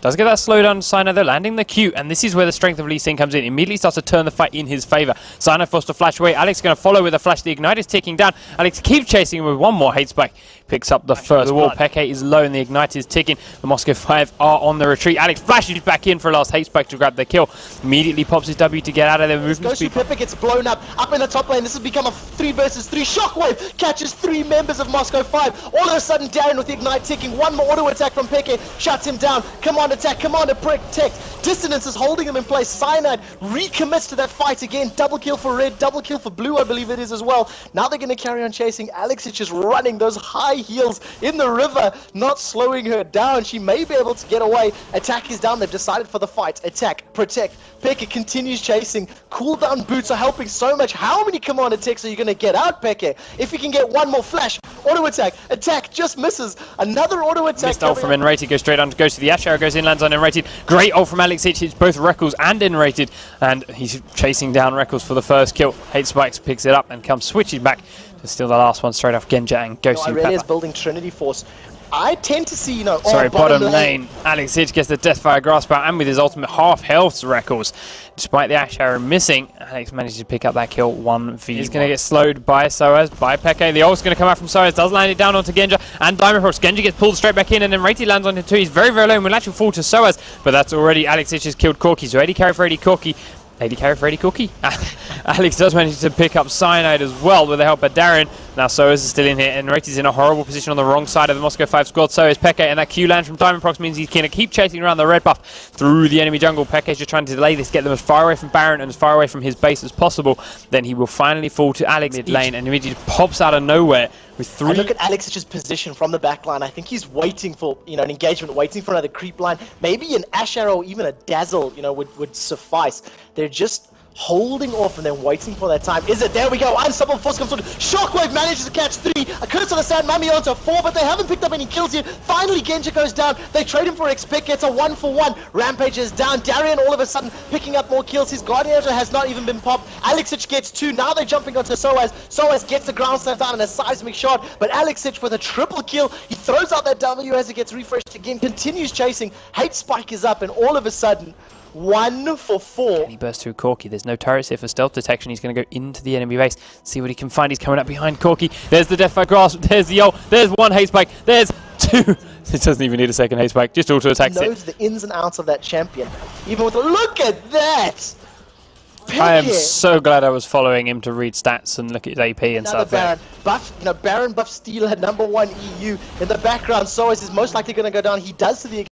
Does get that slowdown Sino though, landing the Q, and this is where the strength of Lee Sin comes in. Immediately starts to turn the fight in his favor. Sino forced to flash away. Alex going to follow with a flash. The Ignite is ticking down. Alex keeps chasing him with one more hate spike. Picks up the first wall. Peke is low and the Ignite is ticking. The Moscow 5 are on the retreat. Alex flashes back in for a last hate spike to grab the kill. Immediately pops his W to get out of there. Movement speed. Pepe gets blown up in the top lane. This has become a 3 versus 3. Shockwave catches 3 members of Moscow 5. All of a sudden, Darren with the Ignite ticking. One more auto attack from Peke shuts him down. Command attack, commander protect. Dissonance is holding him in place. Cyanide recommits to that fight again. Double kill for red, double kill for blue, I believe it is as well. Now they're going to carry on chasing. Alex is just running those high heels in the river, not slowing her down. She may be able to get away. Attack is down. They've decided for the fight. Attack, protect. Peke continues chasing. Cooldown boots are helping so much. How many command attacks are you going to get out, Peke? If you can get one more flash, auto attack, just misses. Another auto attack. Missed ult from Enrated, goes straight on, goes to the Ash Arrow, goes in, lands on Enrated. Great ult from Alex Hitch, hits both Reckles and Enrated, and he's chasing down Reckles for the first kill. Hate Spikes picks it up and comes switching back to steal the last one straight off Genja and Ghost. Irelia is building Trinity Force. I tend to see, bottom lane. Alex Hitch gets the Deathfire Grasp out, and with his ultimate half health Reckles. Despite the Ash Arrow missing, Alex manages to pick up that kill 1v1. He's going to get slowed by Soaz, by Peke. The ult's going to come out from Soaz, does land it down onto Genja and Diamond Cross. Genja gets pulled straight back in, and then Rati lands on him too. He's very, very low and will actually fall to Soaz, but that's already Alex Hitch has killed Corki, so 80 carry for 80 Corki. 80 carry for 80 Cookie. Alex does manage to pick up Cyanide as well with the help of Darren. Now Soaz is still in here, and Rati's in a horrible position on the wrong side of the Moscow 5 squad. So is Peke, and that Q land from Diamond Prox means he's going to keep chasing around the red buff through the enemy jungle. Peke's just trying to delay this, get them as far away from Baron and as far away from his base as possible. Then he will finally fall to Alex mid lane, and immediately pops out of nowhere with 3. And look at Alex's position from the back line. I think he's waiting for an engagement, waiting for another creep line. Maybe an Ash Arrow or even a Dazzle, would suffice. They're just holding off and then waiting for that time. Is it? There we go. Unstoppable Force comes through. Shockwave manages to catch 3. A Curse of the Sand Mummy onto 4, but they haven't picked up any kills yet. Finally, Genja goes down. They trade him for XP. Gets a 1-for-1. Rampage is down. Darian all of a sudden picking up more kills. His Guardian Angel has not even been popped. Alexich gets 2. Now they're jumping onto Soaz. Soaz gets the ground snipe down and a seismic shot, but Alexich with a triple kill. He throws out that W as it gets refreshed again. Continues chasing. Hate Spike is up, and all of a sudden 1 for 4. He bursts through Corki. There's no turrets here for stealth detection. He's going to go into the enemy base, see what he can find. He's coming up behind Corki. There's the Deathfire Grasp. There's the ult. There's 1 hate spike. There's 2. It doesn't even need a second hate spike. Just auto attacks it. He knows the ins and outs of that champion. Even with look at that. Peke. I am so glad I was following him to read stats and look at his AP and stuff. Baron buff, Baron buff Steel at #1 EU in the background. Soaz is most likely going to go down. He does to the